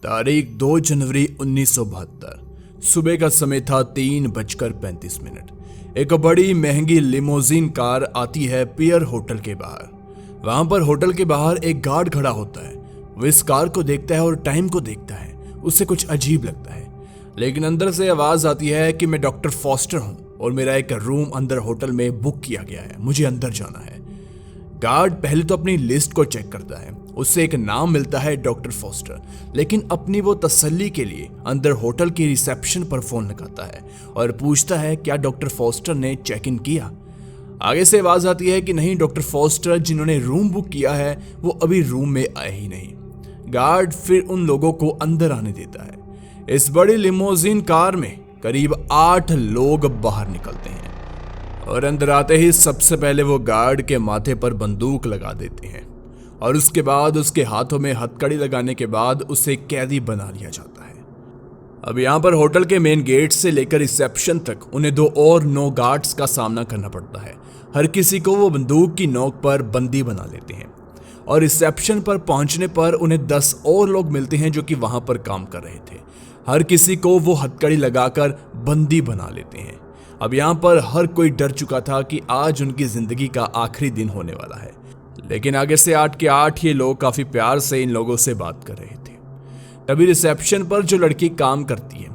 तारीख 2 जनवरी 1972। सुबह का समय था 3:35। एक बड़ी महंगी लिमोजिन कार आती है पियर होटल के बाहर। वहां पर होटल के बाहर एक गार्ड खड़ा होता है। वो इस कार को देखता है और टाइम को देखता है। उसे कुछ अजीब लगता है, लेकिन अंदर से आवाज आती है कि मैं डॉक्टर फॉस्टर हूं और मेरा एक रूम अंदर होटल में बुक किया गया है, मुझे अंदर जाना है। गार्ड पहले तो अपनी लिस्ट को चेक करता है। उससे एक नाम मिलता है डॉक्टर फॉस्टर, लेकिन अपनी वो तसल्ली के लिए अंदर होटल की रिसेप्शन पर फोन लगाता है और पूछता है क्या डॉक्टर फॉस्टर ने चेक इन किया। आगे से आवाज आती है कि नहीं, डॉक्टर फॉस्टर जिन्होंने रूम बुक किया है वो अभी रूम में आए ही नहीं। गार्ड फिर उन लोगों को अंदर आने देता है। इस बड़ी लिमोजिन कार में करीब 8 लोग बाहर निकलते हैं और अंदर आते ही सबसे पहले वो गार्ड के माथे पर बंदूक लगा देते हैं और उसके बाद उसके हाथों में हथकड़ी लगाने के बाद उसे कैदी बना लिया जाता है। अब यहाँ पर होटल के मेन गेट से लेकर रिसेप्शन तक उन्हें 2 और 9 गार्ड्स का सामना करना पड़ता है। हर किसी को वो बंदूक की नोक पर बंदी बना लेते हैं और रिसेप्शन पर पहुंचने पर उन्हें 10 और लोग मिलते हैं जो कि वहां पर काम कर रहे थे। हर किसी को वो हथकड़ी लगाकर बंदी बना लेते हैं। अब यहाँ पर हर कोई डर चुका था कि आज उनकी जिंदगी का आखिरी दिन होने वाला है, लेकिन आगे से 8 के 8 ये लोग काफी प्यार से इन लोगों से बात कर रहे थे। तभी रिसेप्शन पर जो लड़की काम करती है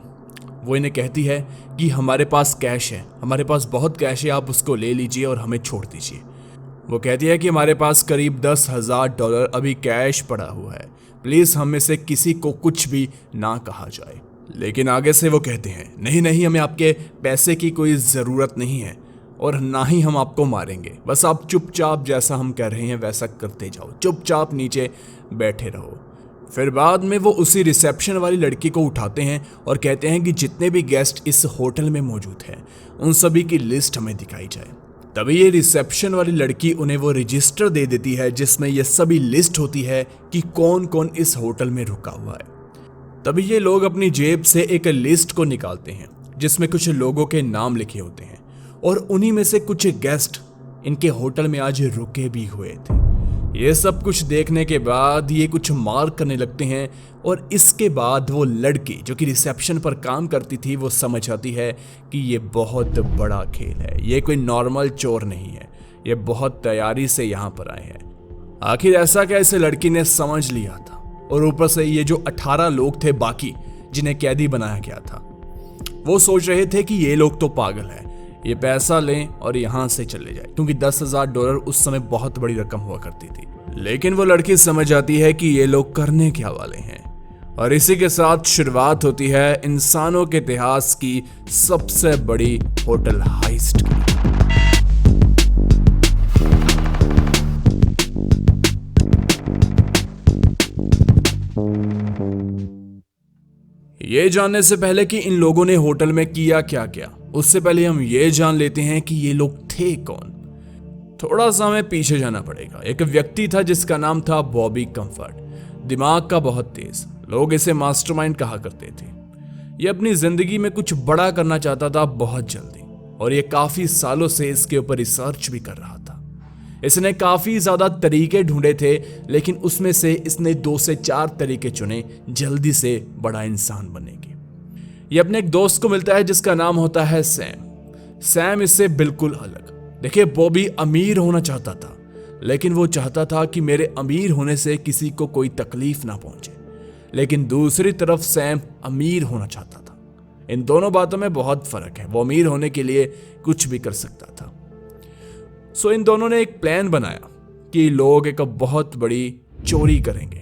वो इन्हें कहती है कि हमारे पास कैश है, हमारे पास बहुत कैश है, आप उसको ले लीजिए और हमें छोड़ दीजिए। वो कहती है कि हमारे पास करीब $10,000 अभी कैश पड़ा हुआ है, प्लीज हम में से किसी को कुछ भी ना कहा जाए। लेकिन आगे से वो कहते हैं नहीं नहीं, हमें आपके पैसे की कोई ज़रूरत नहीं है और ना ही हम आपको मारेंगे, बस आप चुपचाप जैसा हम कह रहे हैं वैसा करते जाओ, चुपचाप नीचे बैठे रहो। फिर बाद में वो उसी रिसेप्शन वाली लड़की को उठाते हैं और कहते हैं कि जितने भी गेस्ट इस होटल में मौजूद हैं उन सभी की लिस्ट हमें दिखाई जाए। तभी ये रिसेप्शन वाली लड़की उन्हें वो रजिस्टर दे देती है जिसमें ये सभी लिस्ट होती है कि कौन कौन इस होटल में रुका हुआ है। तभी ये लोग अपनी जेब से एक लिस्ट को निकालते हैं जिसमें कुछ लोगों के नाम लिखे होते हैं और उन्हीं में से कुछ गेस्ट इनके होटल में आज रुके भी हुए थे। ये सब कुछ देखने के बाद ये कुछ मार्क करने लगते हैं और इसके बाद वो लड़की जो कि रिसेप्शन पर काम करती थी वो समझ आती है कि ये बहुत बड़ा खेल है, ये कोई नॉर्मल चोर नहीं है, ये बहुत तैयारी से यहाँ पर आए हैं। आखिर ऐसा क्या इसे लड़की ने समझ लिया था और ऊपर से ये जो 18 लोग थे बाकी जिन्हें कैदी बनाया गया था वो सोच रहे थे कि ये लोग तो पागल है, ये पैसा लें और यहाँ से चले जाए, क्योंकि $10,000 उस समय बहुत बड़ी रकम हुआ करती थी। लेकिन वो लड़की समझ आती है कि ये लोग करने क्या वाले हैं और इसी के साथ शुरुआत होती है इंसानों के इतिहास की सबसे बड़ी होटल हाइस्ट की। ये जानने से पहले कि इन लोगों ने होटल में किया क्या क्या, उससे पहले हम ये जान लेते हैं कि ये लोग थे कौन। थोड़ा सा हमें पीछे जाना पड़ेगा। एक व्यक्ति था जिसका नाम था बॉबी कंफर्ट। दिमाग का बहुत तेज, लोग इसे मास्टरमाइंड कहा करते थे। ये अपनी जिंदगी में कुछ बड़ा करना चाहता था बहुत जल्दी और ये काफी सालों से इसके ऊपर रिसर्च भी कर रहा था। इसने काफी ज्यादा तरीके ढूंढे थे, लेकिन उसमें से इसने 2 से 4 तरीके चुने जल्दी से बड़ा इंसान बनने के। ये अपने एक दोस्त को मिलता है जिसका नाम होता है सैम इससे बिल्कुल अलग। देखिए, बॉबी अमीर होना चाहता था, लेकिन वो चाहता था कि मेरे अमीर होने से किसी को कोई तकलीफ ना पहुंचे। लेकिन दूसरी तरफ सैम अमीर होना चाहता था। इन दोनों बातों में बहुत फर्क है। वो अमीर होने के लिए कुछ भी कर सकता था। सो इन दोनों ने एक प्लान बनाया कि लोग एक बहुत बड़ी चोरी करेंगे।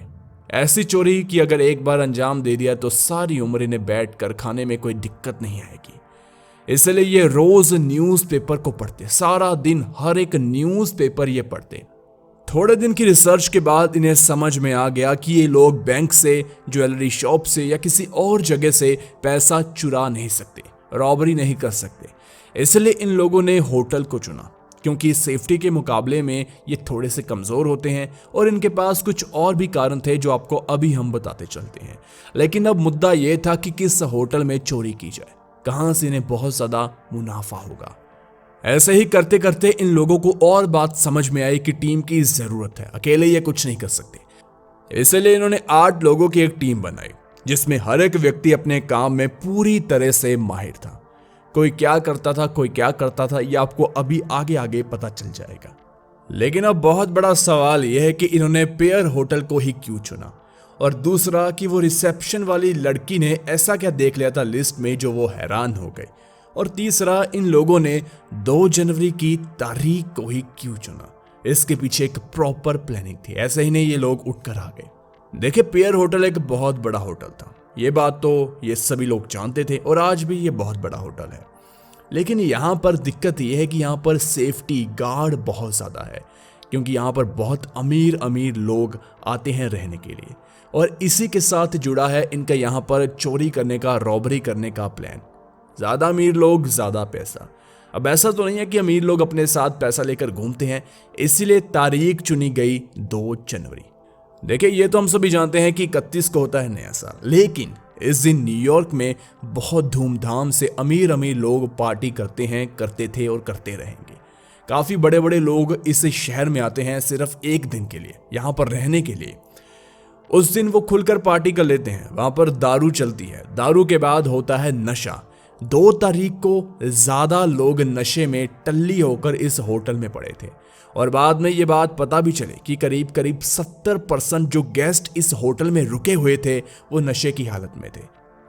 ऐसी चोरी कि अगर एक बार अंजाम दे दिया तो सारी उम्र इन्हें बैठकर खाने में कोई दिक्कत नहीं आएगी। इसलिए ये रोज न्यूज़पेपर को पढ़ते, सारा दिन हर एक न्यूज़पेपर ये पढ़ते। थोड़े दिन की रिसर्च के बाद इन्हें समझ में आ गया कि ये लोग बैंक से, ज्वेलरी शॉप से या किसी और जगह से पैसा चुरा नहीं सकते, रॉबरी नहीं कर सकते। इसलिए इन लोगों ने होटल को चुना क्योंकि सेफ्टी के मुकाबले में ये थोड़े से कमजोर होते हैं और इनके पास कुछ और भी कारण थे जो आपको अभी हम बताते चलते हैं। लेकिन अब मुद्दा ये था कि किस होटल में चोरी की जाए, कहां से इन्हें बहुत ज्यादा मुनाफा होगा। ऐसे ही करते करते इन लोगों को और बात समझ में आई कि टीम की जरूरत है, अकेले ये कुछ नहीं कर सकते। इसलिए इन्होंने 8 लोगों की एक टीम बनाई जिसमें हर एक व्यक्ति अपने काम में पूरी तरह से माहिर था। कोई क्या करता था, कोई क्या करता था, ये आपको अभी आगे आगे पता चल जाएगा। लेकिन अब बहुत बड़ा सवाल यह है कि इन्होंने पेयर होटल को ही क्यों चुना, और दूसरा कि वो रिसेप्शन वाली लड़की ने ऐसा क्या देख लिया था लिस्ट में जो वो हैरान हो गई, और तीसरा इन लोगों ने 2 जनवरी की तारीख को ही क्यों चुना। इसके पीछे एक प्रॉपर प्लानिंग थी, ऐसे ही नहीं ये लोग उठकर आ गए। देखिए, पेयर होटल एक बहुत बड़ा होटल था, ये बात तो ये सभी लोग जानते थे, और आज भी ये बहुत बड़ा होटल है। लेकिन यहाँ पर दिक्कत ये है कि यहाँ पर सेफ्टी गार्ड बहुत ज़्यादा है, क्योंकि यहाँ पर बहुत अमीर अमीर लोग आते हैं रहने के लिए, और इसी के साथ जुड़ा है इनका यहाँ पर चोरी करने का, रॉबरी करने का प्लान। ज़्यादा अमीर लोग ज़्यादा पैसा। अब ऐसा तो नहीं है कि अमीर लोग अपने साथ पैसा लेकर घूमते हैं, इसीलिए तारीख चुनी गई 2 जनवरी। देखिए, ये तो हम सभी जानते हैं कि 31 को होता है नया साल, लेकिन इस दिन न्यूयॉर्क में बहुत धूमधाम से अमीर अमीर लोग पार्टी करते हैं, करते थे और करते रहेंगे। काफ़ी बड़े बड़े लोग इस शहर में आते हैं सिर्फ एक दिन के लिए, यहाँ पर रहने के लिए। उस दिन वो खुलकर पार्टी कर लेते हैं, वहाँ पर दारू चलती है, दारू के बाद होता है नशा। 2 तारीख को ज़्यादा लोग नशे में टल्ली होकर इस होटल में पड़े थे, और बाद में ये बात पता भी चले कि करीब करीब 70% जो गेस्ट इस होटल में रुके हुए थे वो नशे की हालत में थे।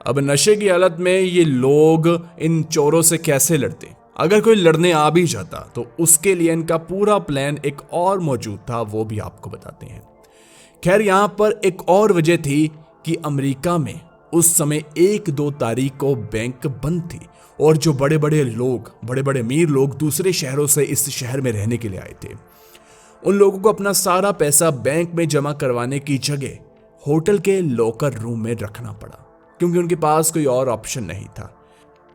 अब नशे की हालत में ये लोग इन चोरों से कैसे लड़ते? अगर कोई लड़ने आ भी जाता तो उसके लिए इनका पूरा प्लान एक और मौजूद था, वो भी आपको बताते हैं। खैर, यहाँ पर एक और वजह थी कि अमेरिका में उस समय 1-2 तारीख को बैंक बंद थी, और जो बड़े बड़े लोग, बड़े बड़े अमीर लोग दूसरे शहरों से इस शहर में रहने के लिए आए थे, उन लोगों को अपना सारा पैसा बैंक में जमा करवाने की जगह होटल के लॉकर रूम में रखना पड़ा, क्योंकि उनके पास कोई और ऑप्शन नहीं था।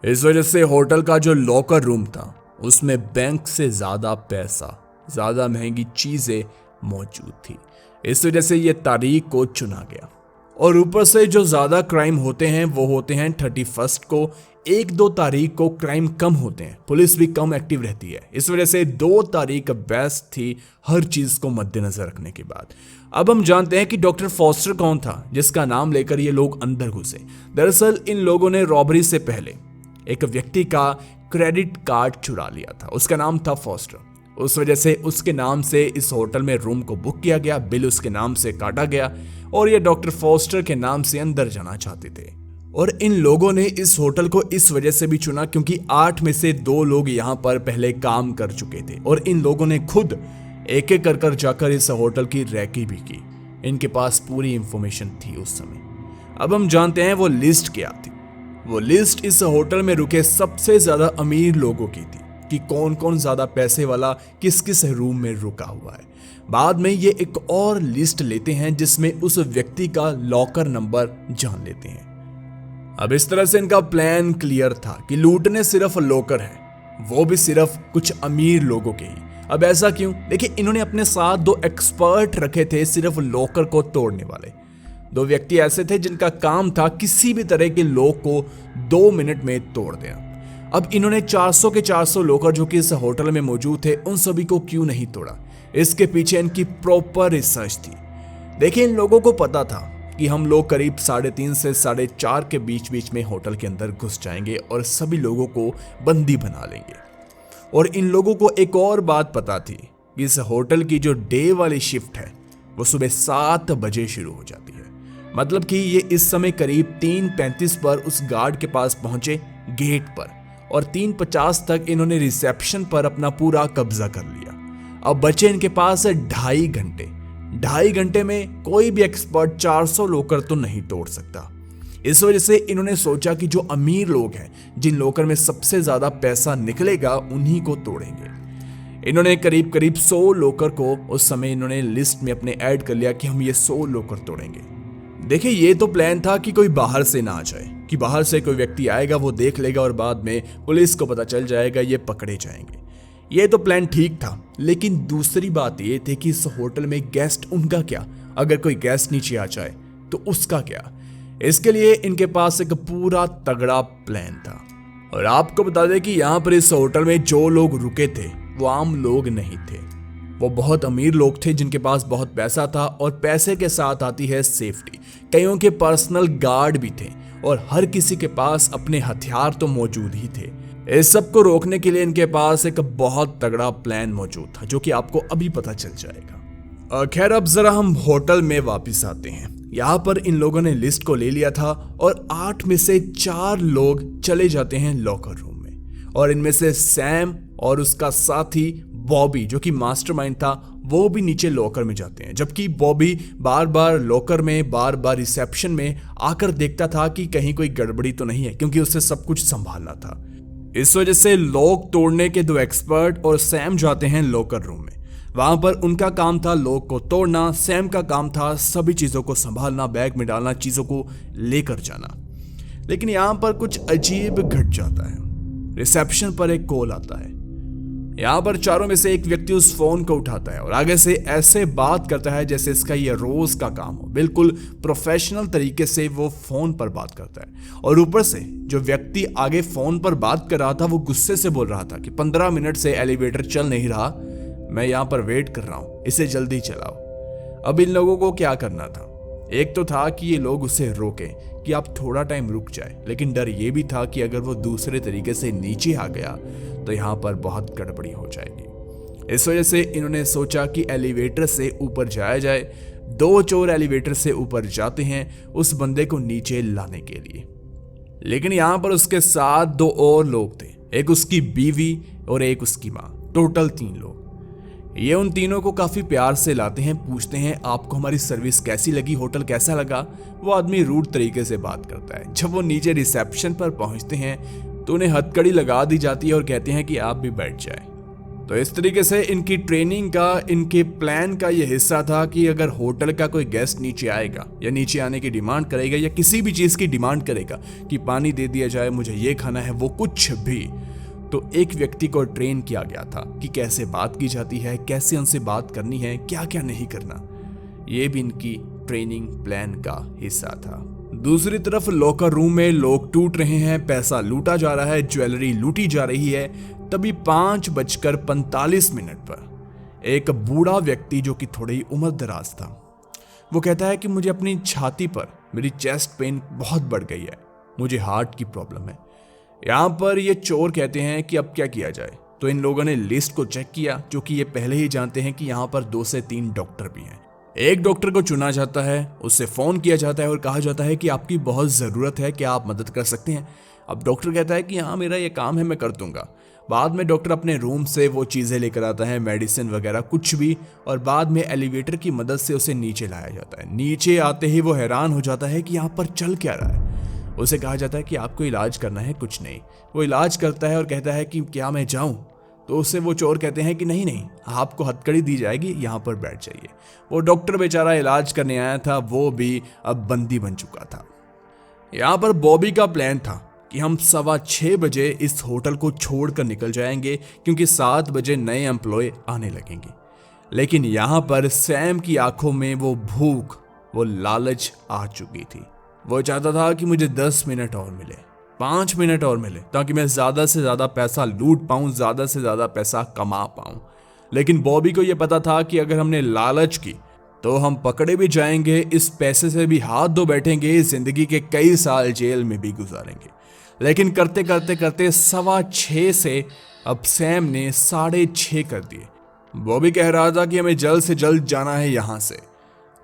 इस वजह से होटल का जो लॉकर रूम था उसमें बैंक से ज़्यादा पैसा, ज़्यादा महंगी चीज़ें मौजूद थी। इस वजह से ये तारीख को चुना गया। और ऊपर से जो ज़्यादा क्राइम होते हैं वो होते हैं 31 को। 1-2 तारीख को क्राइम कम होते हैं, पुलिस भी कम एक्टिव रहती है, इस वजह से 2 तारीख बेस्ट थी हर चीज़ को मद्देनजर रखने के बाद। अब हम जानते हैं कि डॉक्टर फॉस्टर कौन था जिसका नाम लेकर ये लोग अंदर घुसे। दरअसल इन लोगों ने रॉबरी से पहले एक व्यक्ति का क्रेडिट कार्ड चुरा लिया था, उसका नाम था फॉस्टर। उस वजह से उसके नाम से इस होटल में रूम को बुक किया गया, बिल उसके नाम से काटा गया, और ये डॉक्टर फॉस्टर के नाम से अंदर जाना चाहते थे। और इन लोगों ने इस होटल को इस वजह से भी चुना क्योंकि 8 में से 2 लोग यहाँ पर पहले काम कर चुके थे, और इन लोगों ने खुद एक एक कर जाकर इस होटल की रैकी भी की। इनके पास पूरी इंफॉर्मेशन थी उस समय। अब हम जानते हैं वो लिस्ट क्या थी। वो लिस्ट इस होटल में रुके सबसे ज्यादा अमीर लोगों की थी कि कौन कौन ज्यादा पैसे वाला किस किस रूम में रुका हुआ है। बाद में ये एक और लिस्ट लेते हैं जिसमें उस व्यक्ति का लॉकर नंबर जान लेते हैं। अब इस तरह से इनका प्लान क्लियर था कि लूटने सिर्फ लॉकर है, वो भी सिर्फ कुछ अमीर लोगों के ही। अब ऐसा क्यों? देखिए, इन्होंने अपने साथ 2 एक्सपर्ट रखे थे सिर्फ लॉकर को तोड़ने वाले। 2 व्यक्ति ऐसे थे जिनका काम था किसी भी तरह के लॉक को 2 मिनट में तोड़ देना। अब इन्होंने 400 के 400 लॉकर जो कि इस होटल में मौजूद थे उन सभी को क्यों नहीं तोड़ा? इसके पीछे इनकी प्रॉपर रिसर्च थी। देखिए, इन लोगों को पता था कि हम लोग करीब 3:30 से 4:30 के बीच में होटल के अंदर घुस जाएंगे और सभी लोगों को बंदी बना लेंगे। और इन लोगों को एक और बात पता थी कि इस होटल की जो डे वाली शिफ्ट है वो सुबह 7 बजे शुरू हो जाती है। मतलब कि ये इस समय करीब 3:35 पर उस गार्ड के पास पहुंचे गेट पर, और 3:50 तक इन्होंने रिसेप्शन पर अपना पूरा कब्जा कर लिया। अब बचे इनके पास 2.5 घंटे। 2.5 घंटे में कोई भी एक्सपर्ट 400 लॉकर तो नहीं तोड़ सकता। इस वजह से इन्होंने सोचा कि जो अमीर लोग हैं, जिन लॉकर में सबसे ज्यादा पैसा निकलेगा, उन्हीं को तोड़ेंगे। इन्होंने करीब 100 लॉकर को उस समय इन्होंने लिस्ट में अपने ऐड कर लिया कि हम ये 100 लॉकर तोड़ेंगे। देखिए, ये तो प्लान था कि कोई बाहर से ना आ जाए, कि बाहर से कोई व्यक्ति आएगा, वो देख लेगा और बाद में पुलिस को पता चल जाएगा, ये पकड़े जाएंगे। ये तो प्लान ठीक था, लेकिन दूसरी बात ये थी कि इस होटल में गेस्ट, उनका क्या? अगर कोई गेस्ट नीचे आ जाए तो उसका क्या? इसके लिए इनके पास एक पूरा तगड़ा प्लान था। और आपको बता दें कि यहाँ पर इस होटल में जो लोग रुके थे वो आम लोग नहीं थे, वो बहुत अमीर लोग थे जिनके पास बहुत पैसा था और पैसे के साथ आती है सेफ्टी। कईयों के पर्सनल गार्ड भी थे और हर किसी के पास अपने हथियार तो मौजूद ही थे। इस सब को रोकने के लिए इनके पास एक बहुत तगड़ा प्लान मौजूद था जो कि आपको अभी पता चल जाएगा। खैर, अब जरा हम होटल में वापस आते हैं। यहाँ पर इन लोगों ने लिस्ट को ले लिया था और 8 में से 4 लोग चले जाते हैं लॉकर रूम में, और इनमें से सैम और उसका साथी बॉबी जो कि मास्टरमाइंड था वो भी नीचे लॉकर में जाते हैं। जबकि बॉबी बार बार लॉकर में, बार बार रिसेप्शन में आकर देखता था कि कहीं कोई गड़बड़ी तो नहीं है, क्योंकि उसे सब कुछ संभालना था। इस वजह से लॉक तोड़ने के 2 एक्सपर्ट और सैम जाते हैं लॉकर रूम में। वहां पर उनका काम था लॉक को तोड़ना, सैम का काम था सभी चीजों को संभालना, बैग में डालना, चीजों को लेकर जाना। लेकिन यहां पर कुछ अजीब घट जाता है। रिसेप्शन पर एक कॉल आता है। यहाँ पर चारों में से एक व्यक्ति उस फोन को उठाता है और आगे से ऐसे बात करता है जैसे इसका ये रोज का काम हो। बिल्कुल प्रोफेशनल तरीके से वो फोन पर बात करता है, और ऊपर से जो व्यक्ति आगे फोन पर बात कर रहा था वो गुस्से से बोल रहा था कि 15 मिनट से एलिवेटर चल नहीं रहा, मैं यहाँ पर वेट कर रहा हूँ, इसे जल्दी चलाओ। अब इन लोगों को क्या करना था? एक तो था कि ये लोग उसे रोकें कि आप थोड़ा टाइम रुक जाए, लेकिन डर ये भी था कि अगर वो दूसरे तरीके से नीचे आ गया तो यहाँ पर बहुत गड़बड़ी हो जाएगी। इस वजह से इन्होंने सोचा कि एलिवेटर से ऊपर जाया जाए। 2 चोर एलिवेटर से ऊपर जाते हैं उस बंदे को नीचे लाने के लिए, लेकिन यहाँ पर उसके साथ 2 और लोग थे, एक उसकी बीवी और एक उसकी माँ, टोटल 3 लोग। ये उन तीनों को काफी प्यार से लाते हैं, पूछते हैं आपको हमारी सर्विस कैसी लगी, होटल कैसा लगा। वो आदमी रूड तरीके से बात करता है। जब वो नीचे रिसेप्शन पर पहुंचते हैं तो उन्हें हथकड़ी लगा दी जाती है और कहते हैं कि आप भी बैठ जाएं। तो इस तरीके से इनकी ट्रेनिंग का, इनके प्लान का ये हिस्सा था कि अगर होटल का कोई गेस्ट नीचे आएगा या नीचे आने की डिमांड करेगा या किसी भी चीज की डिमांड करेगा कि पानी दे दिया जाए, मुझे ये खाना है, वो कुछ भी, तो एक व्यक्ति को ट्रेन किया गया था कि कैसे बात की जाती है, कैसे उनसे बात करनी है, क्या क्या नहीं करना। ये भी इनकी ट्रेनिंग प्लान का हिस्सा था। दूसरी तरफ लॉकर रूम में लोग टूट रहे हैं, पैसा लूटा जा रहा है, ज्वेलरी लूटी जा रही है। तभी 5:45 पर एक बूढ़ा व्यक्ति जो कि थोड़ी उम्र दराज था, वो कहता है कि मुझे अपनी छाती पर मेरी चेस्ट पेन बहुत बढ़ गई है, मुझे हार्ट की प्रॉब्लम है। यहाँ पर ये चोर कहते हैं कि अब क्या किया जाए। तो इन लोगों ने लिस्ट को चेक किया, जो कि ये पहले ही जानते हैं कि यहाँ पर 2 से 3 डॉक्टर भी हैं। एक डॉक्टर को चुना जाता है, उससे फोन किया जाता है और कहा जाता है कि आपकी बहुत ज़रूरत है, क्या आप मदद कर सकते हैं। अब डॉक्टर कहता है कि हाँ मेरा ये काम है, मैं कर दूंगा। बाद में डॉक्टर अपने रूम से वो चीज़ें लेकर आता है, मेडिसिन वगैरह कुछ भी, और बाद में एलिवेटर की मदद से उसे नीचे लाया जाता है। नीचे आते ही वो हैरान हो जाता है कि यहाँ पर चल क्या रहा है। उसे कहा जाता है कि आपको इलाज करना है, कुछ नहीं। वो इलाज करता है और कहता है कि क्या मैं जाऊं? तो उससे वो चोर कहते हैं कि नहीं नहीं, आपको हथकड़ी दी जाएगी, यहाँ पर बैठ जाइए। वो डॉक्टर बेचारा इलाज करने आया था, वो भी अब बंदी बन चुका था। यहाँ पर बॉबी का प्लान था कि हम 6:15 बजे इस होटल को छोड़कर निकल जाएंगे, क्योंकि 7 बजे नए एम्प्लॉय आने लगेंगे। लेकिन यहाँ पर सैम की आंखों में वो भूख, वो लालच आ चुकी थी। वो चाहता था कि मुझे 10 मिनट और मिले, 5 मिनट और मिले, ताकि मैं ज़्यादा से ज़्यादा पैसा लूट पाऊँ, ज़्यादा से ज़्यादा पैसा कमा पाऊँ। लेकिन बॉबी को यह पता था कि अगर हमने लालच की तो हम पकड़े भी जाएंगे, इस पैसे से भी हाथ धो बैठेंगे, ज़िंदगी के कई साल जेल में भी गुजारेंगे। लेकिन करते करते करते 6:15 से अब सैम ने 6:30 कर दिए। बॉबी कह रहा था कि हमें जल्द से जल्द जाना है यहाँ से,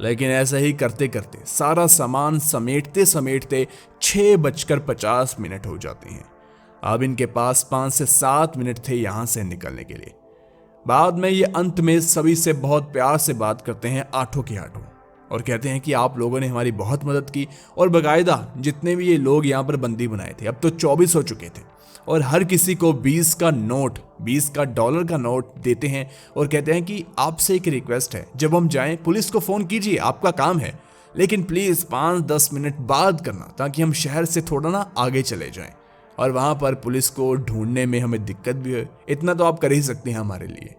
लेकिन ऐसा ही करते करते सारा सामान समेटते समेटते 6:50 हो जाती हैं। अब इनके पास 5 से 7 मिनट थे यहाँ से निकलने के लिए। बाद में ये अंत में सभी से बहुत प्यार से बात करते हैं, आठों के आठों, और कहते हैं कि आप लोगों ने हमारी बहुत मदद की, और बाकायदा जितने भी ये लोग यहाँ पर बंदी बनाए थे अब तो 24 हो चुके थे, और हर किसी को 20 का नोट, 20 का डॉलर का नोट देते हैं और कहते हैं कि आपसे एक रिक्वेस्ट है, जब हम जाएं पुलिस को फ़ोन कीजिए, आपका काम है, लेकिन प्लीज़ 5-10 मिनट बाद करना, ताकि हम शहर से थोड़ा ना आगे चले जाएं और वहाँ पर पुलिस को ढूंढने में हमें दिक्कत भी हो। इतना तो आप कर ही सकते हैं हमारे लिए।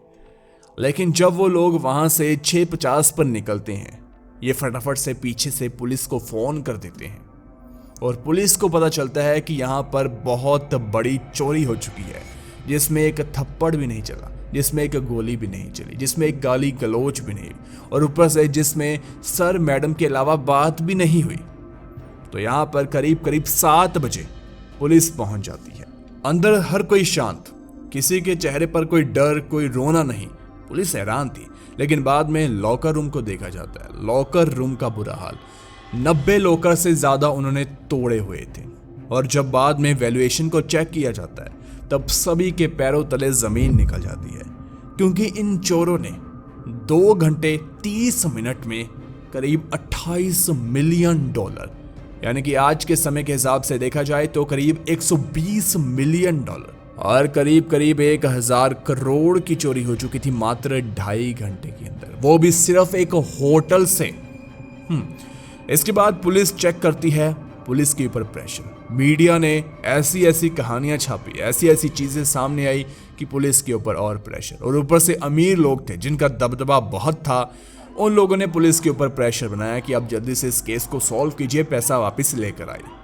लेकिन जब वो लोग वहाँ से 6:50 पर निकलते हैं, ये फटाफट से पीछे से पुलिस को फ़ोन कर देते हैं, और पुलिस को पता चलता है कि यहाँ पर बहुत बड़ी चोरी हो चुकी है। जिसमें एक थप्पड़ भी नहीं चला, जिसमें एक गोली भी नहीं चली, जिसमें एक गाली गलौज भी नहीं, और ऊपर से जिसमें सर मैडम के अलावा बात भी नहीं हुई। तो यहाँ पर करीब करीब 7 बजे पुलिस पहुंच जाती है। अंदर हर कोई शांत, किसी के चेहरे पर कोई डर, कोई रोना नहीं। पुलिस हैरान थी, लेकिन बाद में लॉकर रूम को देखा जाता है। लॉकर रूम का बुरा हाल, 90 लॉकर से ज्यादा उन्होंने तोड़े हुए थे। और जब बाद में वैल्यूएशन को चेक किया जाता है तब सभी के पैरों तले जमीन निकल जाती है, क्योंकि इन चोरों ने 2 घंटे 30 मिनट में करीब $28 मिलियन, यानी कि आज के समय के हिसाब से देखा जाए तो करीब $120 मिलियन और करीब करीब 1000 करोड़ की चोरी हो चुकी थी मात्र 2.5 घंटे के अंदर, वो भी सिर्फ एक होटल से। इसके बाद पुलिस चेक करती है, पुलिस के ऊपर प्रेशर, मीडिया ने ऐसी ऐसी कहानियां छापी, ऐसी ऐसी चीजें सामने आई कि पुलिस के ऊपर और प्रेशर, और ऊपर से अमीर लोग थे जिनका दबदबा बहुत था, उन लोगों ने पुलिस के ऊपर प्रेशर बनाया कि अब जल्दी से इस केस को सॉल्व कीजिए, पैसा वापस लेकर आइए।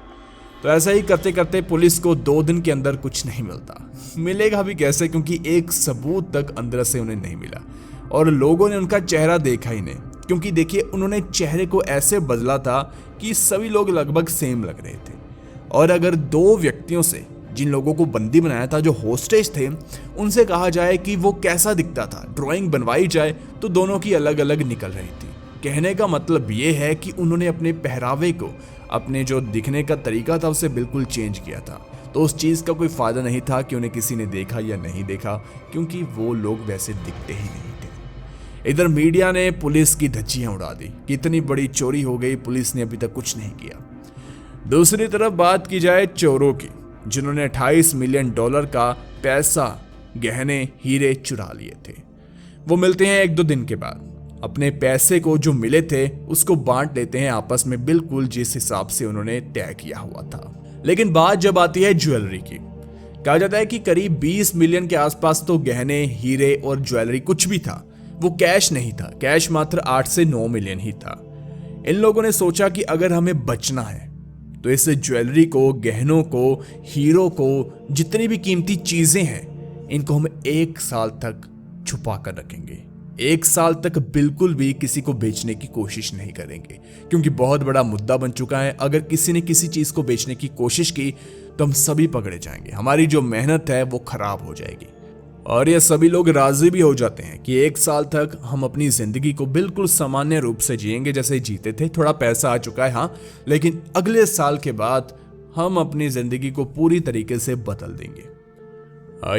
तो ऐसा ही करते करते पुलिस को 2 दिन के अंदर कुछ नहीं मिलता, मिलेगा भी कैसे, क्योंकि एक सबूत तक अंदर से उन्हें नहीं मिला और लोगों ने उनका चेहरा देखा ही नहीं, क्योंकि देखिए उन्होंने चेहरे को ऐसे बदला था कि सभी लोग लगभग सेम लग रहे थे। और अगर 2 व्यक्तियों से, जिन लोगों को बंदी बनाया था, जो होस्टेज थे, उनसे कहा जाए कि वो कैसा दिखता था, ड्राइंग बनवाई जाए, तो दोनों की अलग अलग निकल रही थी। कहने का मतलब ये है कि उन्होंने अपने पहरावे को, अपने जो दिखने का तरीका था उसे बिल्कुल चेंज किया था। तो उस चीज़ का कोई फ़ायदा नहीं था कि उन्हें किसी ने देखा या नहीं देखा, क्योंकि वो लोग वैसे दिखते ही नहीं थे। इधर मीडिया ने पुलिस की धज्जियां उड़ा दी कि इतनी बड़ी चोरी हो गई, पुलिस ने अभी तक कुछ नहीं किया। दूसरी तरफ बात की जाए चोरों की, जिन्होंने $28 मिलियन का पैसा, गहने, हीरे चुरा लिए थे। वो मिलते हैं 1-2 दिन के बाद, अपने पैसे को जो मिले थे उसको बांट लेते हैं आपस में, बिल्कुल जिस हिसाब से उन्होंने तय किया हुआ था। लेकिन बात जब आती है ज्वेलरी की, कहा जाता है कि करीब 20 मिलियन के आसपास तो गहने, हीरे और ज्वेलरी कुछ भी था, वो कैश नहीं था। कैश मात्र 8 से 9 मिलियन ही था। इन लोगों ने सोचा कि अगर हमें बचना है तो इस ज्वेलरी को, गहनों को, हीरो को, जितनी भी कीमती चीजें हैं, इनको हम 1 साल तक छुपा कर रखेंगे। 1 साल तक बिल्कुल भी किसी को बेचने की कोशिश नहीं करेंगे, क्योंकि बहुत बड़ा मुद्दा बन चुका है। अगर किसी ने किसी चीज को बेचने की कोशिश की तो हम सभी पकड़े जाएंगे, हमारी जो मेहनत है वो खराब हो जाएगी। और ये सभी लोग राजी भी हो जाते हैं कि 1 साल तक हम अपनी जिंदगी को बिल्कुल सामान्य रूप से जिएंगे जैसे जीते थे। थोड़ा पैसा आ चुका है हाँ, लेकिन अगले साल के बाद हम अपनी जिंदगी को पूरी तरीके से बदल देंगे।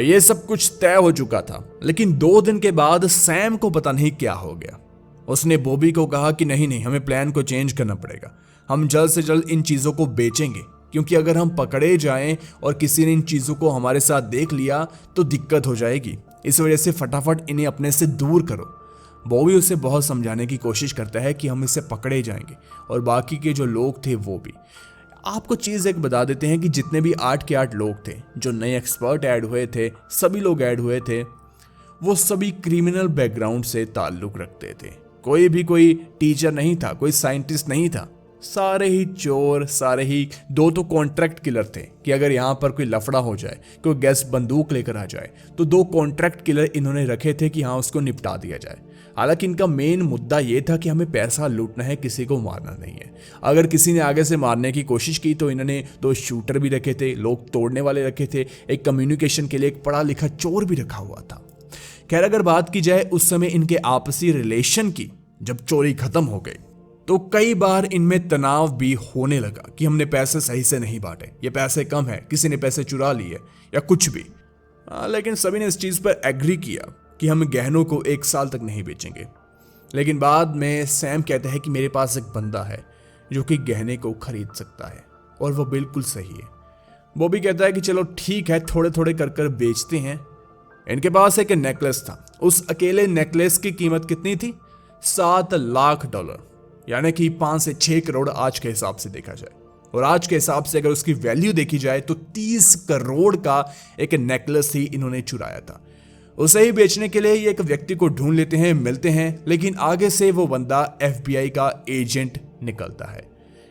ये सब कुछ तय हो चुका था, लेकिन 2 दिन के बाद सैम को पता नहीं क्या हो गया। उसने बॉबी को कहा कि नहीं, हमें प्लान को चेंज करना पड़ेगा, हम जल्द से जल्द इन चीज़ों को बेचेंगे, क्योंकि अगर हम पकड़े जाएं और किसी ने इन चीज़ों को हमारे साथ देख लिया तो दिक्कत हो जाएगी। इस वजह से फटाफट इन्हें अपने से दूर करो। बॉबी उसे बहुत समझाने की कोशिश करता है कि हम इससे पकड़े जाएंगे, और बाकी के जो लोग थे वो भी। आपको चीज़ एक बता देते हैं कि जितने भी 8 के 8 लोग थे, जो नए एक्सपर्ट ऐड हुए थे, सभी लोग ऐड हुए थे, वो सभी क्रिमिनल बैकग्राउंड से ताल्लुक़ रखते थे। कोई भी कोई टीचर नहीं था, कोई साइंटिस्ट नहीं था, सारे ही चोर, सारे ही 2 तो कॉन्ट्रैक्ट किलर थे कि अगर यहाँ पर कोई लफड़ा हो जाए, कोई गैस बंदूक लेकर आ जाए, तो 2 कॉन्ट्रैक्ट किलर इन्होंने रखे थे कि हाँ उसको निपटा दिया जाए। हालांकि इनका मेन मुद्दा ये था कि हमें पैसा लूटना है, किसी को मारना नहीं है। अगर किसी ने आगे से मारने की कोशिश की तो इन्होंने 2 शूटर भी रखे थे, लोग तोड़ने वाले रखे थे, एक कम्युनिकेशन के लिए एक पढ़ा लिखा चोर भी रखा हुआ था। खैर अगर बात की जाए उस समय इनके आपसी रिलेशन की, जब चोरी खत्म हो गई तो कई बार इनमें तनाव भी होने लगा कि हमने पैसे सही से नहीं बांटे, ये पैसे कम है, किसी ने पैसे चुरा लिए या कुछ भी। लेकिन सभी ने इस चीज़ पर एग्री किया कि हम गहनों को 1 साल तक नहीं बेचेंगे। लेकिन बाद में सैम कहता है कि मेरे पास एक बंदा है जो कि गहने को खरीद सकता है, और वो बिल्कुल सही है। बॉबी कहता है कि चलो ठीक है, थोड़े थोड़े कर बेचते हैं। इनके पास एक नेकलेस था, उस अकेले नेकलेस की कीमत कितनी थी? $7 लाख, यानी कि 5 से 6 करोड़ आज के हिसाब से देखा जाए। और आज के हिसाब से अगर उसकी वैल्यू देखी जाए तो 30 करोड़ का एक नेकलेस ही इन्होंने चुराया था। उसे ही बेचने के लिए ये एक व्यक्ति को ढूंढ लेते हैं, मिलते हैं, लेकिन आगे से वो बंदा FBI का एजेंट निकलता है।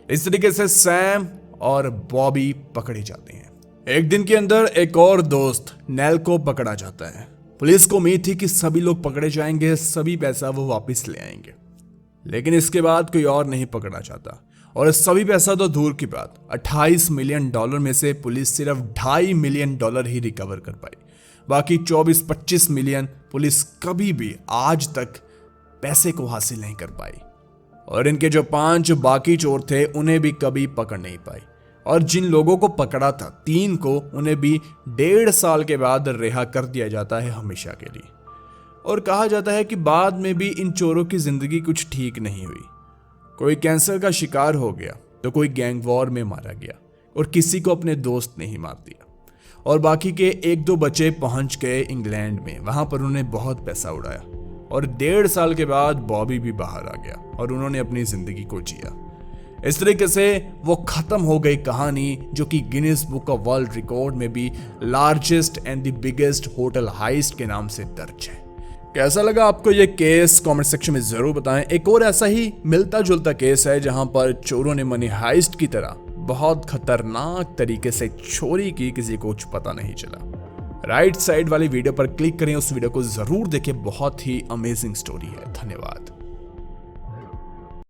इस तरीके से सैम और बॉबी पकड़े जाते हैं। एक दिन के अंदर एक और दोस्त नेल को पकड़ा जाता है। पुलिस को उम्मीद थी कि सभी लोग पकड़े जाएंगे, सभी पैसा वो वापस ले आएंगे, लेकिन इसके बाद कोई और नहीं पकड़ा जाता। और सभी पैसा तो दूर की बात, $28 मिलियन में से पुलिस सिर्फ $2.5 मिलियन ही रिकवर कर पाई। बाकी 24-25 मिलियन पुलिस कभी भी आज तक पैसे को हासिल नहीं कर पाई। और इनके जो 5 बाकी चोर थे उन्हें भी कभी पकड़ नहीं पाई। और जिन लोगों को पकड़ा था 3 को, उन्हें भी 1.5 साल के बाद रिहा कर दिया जाता है हमेशा के लिए। और कहा जाता है कि बाद में भी इन चोरों की जिंदगी कुछ ठीक नहीं हुई। कोई कैंसर का शिकार हो गया तो कोई गैंग वॉर में मारा गया और किसी को अपने दोस्त ने ही मार दिया। और बाकी के 1-2 बच्चे पहुंच गए इंग्लैंड में, वहां पर उन्होंने बहुत पैसा उड़ाया। और 1.5 साल के बाद बॉबी भी बाहर आ गया और उन्होंने अपनी जिंदगी को जिया। इस तरीके से वो खत्म हो गई कहानी, जो कि Guinness book of world record में भी largest and the biggest hotel heist के नाम से दर्ज है। कैसा लगा आपको ये केस? कमेंट सेक्शन में जरूर बताएं। एक और ऐसा ही मिलता जुलता केस है जहां पर चोरों ने मनी हाइस्ट की तरह बहुत खतरनाक तरीके से चोरी की, किसी को कुछ पता नहीं चला। राइट साइड वाली वीडियो पर क्लिक करें, उस वीडियो को जरूर देखें, बहुत ही अमेजिंग स्टोरी है। धन्यवाद।